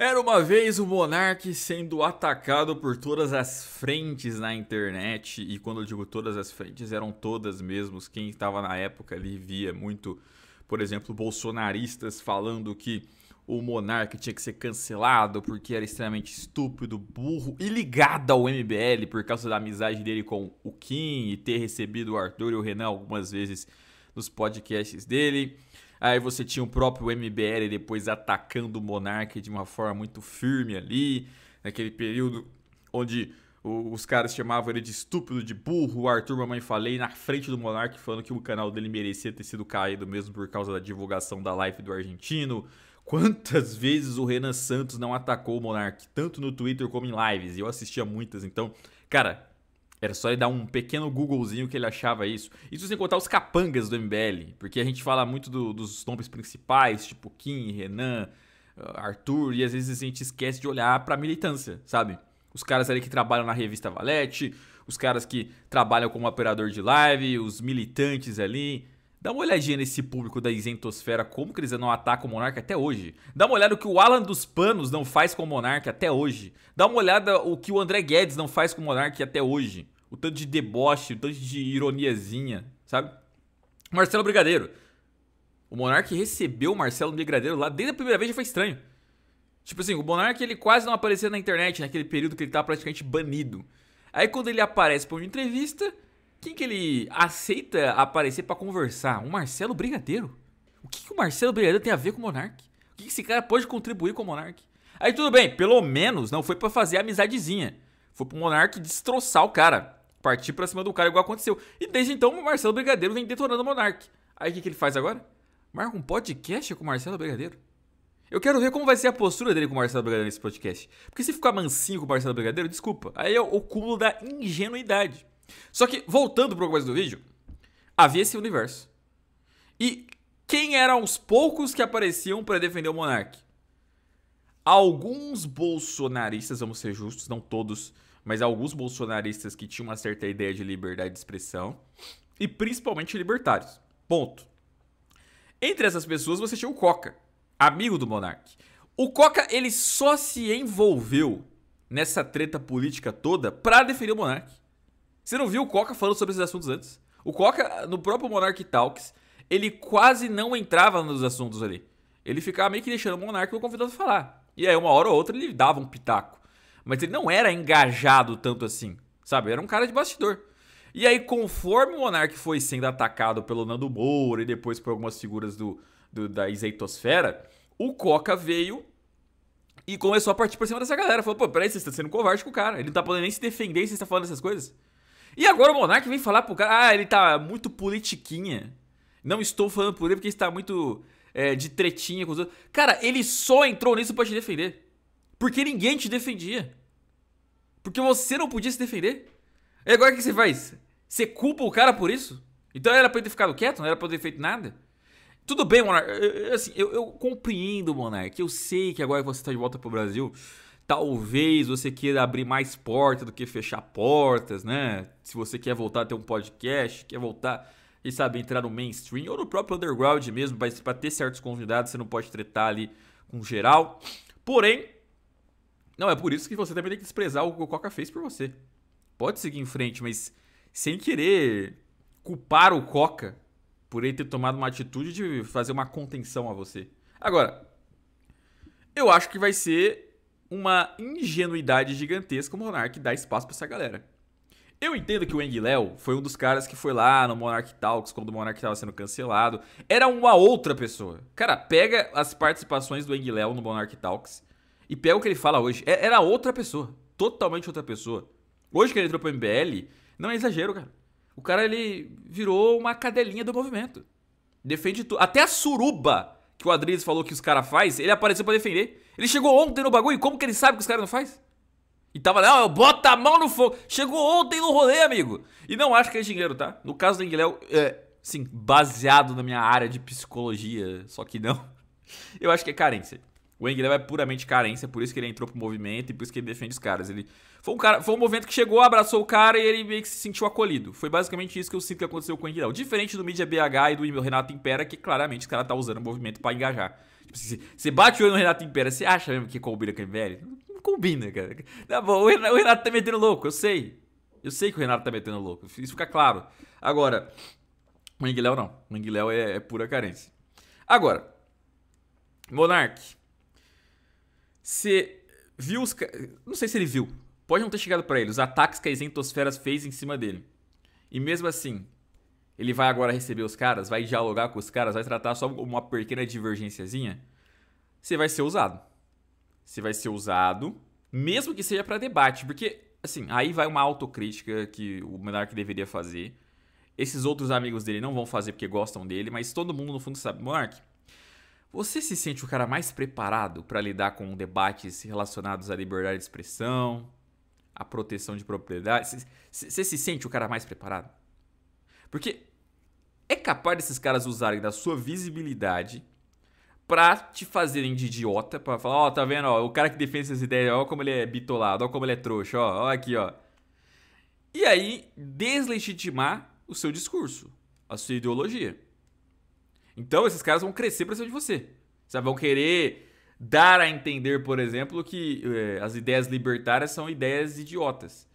Era uma vez o Monark sendo atacado por todas as frentes na internet. E quando eu digo todas as frentes, eram todas mesmo. Quem estava na época ali via muito, por exemplo, bolsonaristas falando que o Monark tinha que ser cancelado porque era extremamente estúpido, burro e ligado ao MBL por causa da amizade dele com o Kim e ter recebido o Arthur e o Renan algumas vezes nos podcasts dele. Aí você tinha o próprio MBL depois atacando o Monark de uma forma muito firme ali, naquele período onde os caras chamavam ele de estúpido, de burro, o Arthur Mamãe Falei na frente do Monark falando que o canal dele merecia ter sido caído mesmo por causa da divulgação da live do argentino. Quantas vezes o Renan Santos não atacou o Monark, tanto no Twitter como em lives, e eu assistia muitas, então, cara, era só ele dar um pequeno Googlezinho que ele achava isso. Isso sem contar os capangas do MBL, porque a gente fala muito dos nomes principais, tipo Kim, Renan, Arthur, e às vezes a gente esquece de olhar pra militância, sabe? Os caras ali que trabalham na revista Valete, os caras que trabalham como operador de live, os militantes ali. Dá uma olhadinha nesse público da isentosfera, como que eles não atacam o Monark até hoje. Dá uma olhada o que o Alan dos Panos não faz com o Monark até hoje. Dá uma olhada o que o André Guedes não faz com o Monark até hoje. O tanto de deboche, o tanto de ironiazinha, sabe? Marcelo Brigadeiro. O Monark recebeu o Marcelo Brigadeiro lá desde a primeira vez, já foi estranho. Tipo assim, o Monark ele quase não aparecia na internet naquele período que ele tava praticamente banido. Aí quando ele aparece pra uma entrevista, quem que ele aceita aparecer pra conversar? O Marcelo Brigadeiro. O que o Marcelo Brigadeiro tem a ver com o Monark? O que esse cara pode contribuir com o Monark? Aí tudo bem, pelo menos não foi pra fazer amizadezinha. Foi pro Monark destroçar o cara. Partir pra cima do cara igual aconteceu. E desde então o Marcelo Brigadeiro vem detonando o Monark. Aí o que ele faz agora? Marca um podcast com o Marcelo Brigadeiro. Eu quero ver como vai ser a postura dele com o Marcelo Brigadeiro nesse podcast. Porque se ficar mansinho com o Marcelo Brigadeiro, desculpa. Aí é o cúmulo da ingenuidade. Só que, voltando pro começo do vídeo, havia esse universo. E quem eram os poucos que apareciam para defender o Monark? Alguns bolsonaristas, vamos ser justos, não todos, mas alguns bolsonaristas que tinham uma certa ideia de liberdade de expressão. E principalmente libertários. Ponto. Entre essas pessoas você tinha o Coca, amigo do Monark. O Coca, ele só se envolveu nessa treta política toda pra defender o Monark. Você não viu o Coca falando sobre esses assuntos antes? O Coca, no próprio Monark Talks, ele quase não entrava nos assuntos ali. Ele ficava meio que deixando o Monark e o convidado falar. E aí, uma hora ou outra, ele dava um pitaco. Mas ele não era engajado tanto assim, sabe? Era um cara de bastidor. E aí, conforme o Monark foi sendo atacado pelo Nando Moura e depois por algumas figuras da isentosfera, o Coca veio e começou a partir por cima dessa galera. Falou, pô, peraí, você está sendo covarde com o cara. Ele não tá podendo nem se defender e você está falando essas coisas. E agora o Monark vem falar pro cara, ele tá muito politiquinha. Não estou falando por ele porque está muito de tretinha com os outros. Cara, ele só entrou nisso pra te defender. Porque ninguém te defendia. Porque você não podia se defender. E agora o que você faz? Você culpa o cara por isso? Então era pra ele ter ficado quieto? Não era pra ele ter feito nada? Tudo bem, Monark. Eu compreendo, Monark. Eu sei que agora que você tá de volta pro Brasil, talvez você queira abrir mais portas do que fechar portas, né? Se você quer voltar a ter um podcast, quer voltar, e sabe, entrar no mainstream ou no próprio underground mesmo, pra ter certos convidados, você não pode tretar ali com geral. Porém, não é por isso que você também tem que desprezar o que o Coca fez por você. Pode seguir em frente, mas sem querer culpar o Coca por ele ter tomado uma atitude de fazer uma contenção a você. Agora, eu acho que vai ser uma ingenuidade gigantesca o Monark dar espaço pra essa galera. Eu entendo que o Eng Léo foi um dos caras que foi lá no Monark Talks quando o Monark tava sendo cancelado. Era uma outra pessoa. Cara, pega as participações do Eng Léo no Monark Talks e pega o que ele fala hoje. Era outra pessoa. Totalmente outra pessoa. Hoje que ele entrou pro MBL, não é exagero, cara. O cara, ele virou uma cadelinha do movimento. Defende tudo. Até a suruba que o Adriles falou que os caras faz, ele apareceu pra defender. Ele chegou ontem no bagulho e como que ele sabe que os caras não faz? E tava lá, bota a mão no fogo. Chegou ontem no rolê, amigo. E não acho que é dinheiro, tá? No caso do Enguiléu, sim, baseado na minha área de psicologia, só que não. Eu acho que é carência. O Enguiléu é puramente carência, por isso que ele entrou pro movimento e por isso que ele defende os caras. Ele foi um movimento que chegou, abraçou o cara e ele meio que se sentiu acolhido. Foi basicamente isso que eu sinto que aconteceu com o Enguiléu. Diferente do Mídia BH e do Renato Impera, que claramente os caras tá usando o movimento pra engajar. Tipo, você bate o olho no Renato Impera, você acha mesmo que combina com o MBL? Não combina, cara. Tá bom, o Renato tá metendo louco, eu sei. Eu sei que o Renato tá metendo louco, isso fica claro. Agora, o Enguiléu não. O Enguiléu é pura carência. Agora, Monark, você viu os... Não sei se ele viu. Pode não ter chegado pra ele. Os ataques que a Isentosferas fez em cima dele. E mesmo assim, ele vai agora receber os caras, vai dialogar com os caras, vai tratar só uma pequena divergênciazinha. Você vai ser usado. Você vai ser usado, mesmo que seja pra debate. Porque, assim, aí vai uma autocrítica que o Monark deveria fazer. Esses outros amigos dele não vão fazer porque gostam dele, mas todo mundo no fundo sabe. Monark, você se sente o cara mais preparado pra lidar com debates relacionados à liberdade de expressão, à proteção de propriedade? Você se sente o cara mais preparado? Porque é capaz desses caras usarem da sua visibilidade pra te fazerem de idiota, pra falar, ó, tá vendo, ó, o cara que defende essas ideias, ó como ele é bitolado, ó como ele é trouxa, ó aqui, ó. E aí, deslegitimar o seu discurso, a sua ideologia. Então, esses caras vão crescer pra cima de você. Sabe, vão querer dar a entender, por exemplo, que as ideias libertárias são ideias idiotas.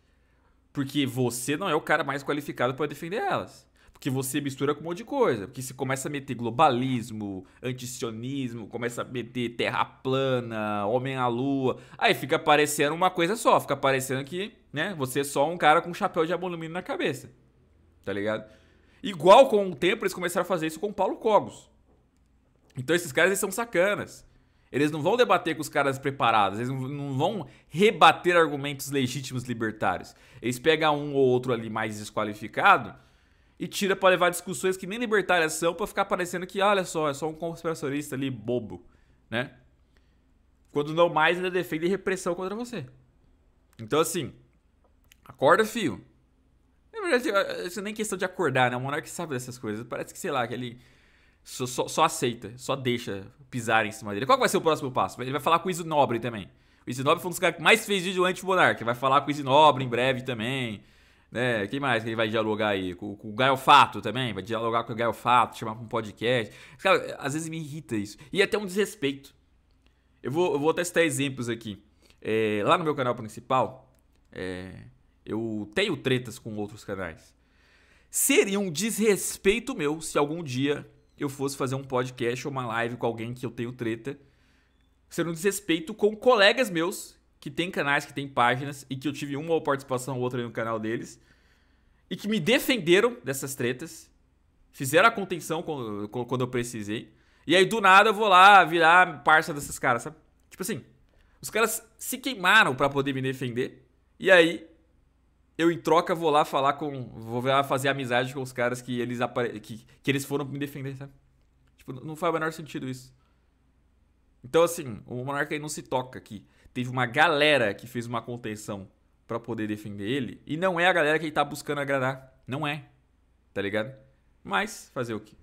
Porque você não é o cara mais qualificado para defender elas. Porque você mistura com um monte de coisa. Porque você começa a meter globalismo, antisionismo, começa a meter terra plana, homem à lua. Aí fica parecendo uma coisa só. Fica parecendo que, né, você é só um cara com um chapéu de alumínio na cabeça. Tá ligado? Igual com o tempo eles começaram a fazer isso com o Paulo Cogos. Então esses caras eles são sacanas. Eles não vão debater com os caras preparados. Eles não vão rebater argumentos legítimos libertários. Eles pegam um ou outro ali mais desqualificado e tira pra levar discussões que nem libertárias são pra ficar parecendo que, olha só, é só um conspiracionista ali bobo, né? Quando não mais ainda defende repressão contra você. Então assim, acorda, fio. Na verdade, isso nem é questão de acordar, né? O Monark sabe dessas coisas. Parece que, sei lá, que ele só aceita, só deixa pisar em cima dele. Qual vai ser o próximo passo? Ele vai falar com o Isinobre também. O Isinobre foi um dos caras que mais fez vídeo anti-Monark. Vai falar com o Isinobre em breve também. Né? Quem mais que ele vai dialogar aí? Com o Gaio Fato também. Vai dialogar com o Gaio Fato, chamar pra um podcast. Cara, às vezes me irrita isso. E até um desrespeito. Eu vou testar exemplos aqui. Lá no meu canal principal, eu tenho tretas com outros canais. Seria um desrespeito meu se algum dia eu fosse fazer um podcast ou uma live com alguém que eu tenho treta. Seria um desrespeito com colegas meus que tem canais, que tem páginas e que eu tive uma participação ou outra no canal deles e que me defenderam dessas tretas, fizeram a contenção quando eu precisei. E aí do nada eu vou lá virar parça desses caras, sabe? Tipo assim, os caras se queimaram pra poder me defender. E aí eu em troca vou lá fazer amizade com os caras que eles foram me defender, sabe? Tipo, não faz o menor sentido isso. Então assim, o Monarca aí não se toca aqui. Teve uma galera que fez uma contenção pra poder defender ele. E não é a galera que ele tá buscando agradar. Não é. Tá ligado? Mas, fazer o quê?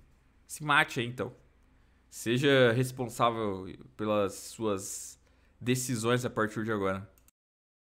Se mate aí então. Seja responsável pelas suas decisões a partir de agora.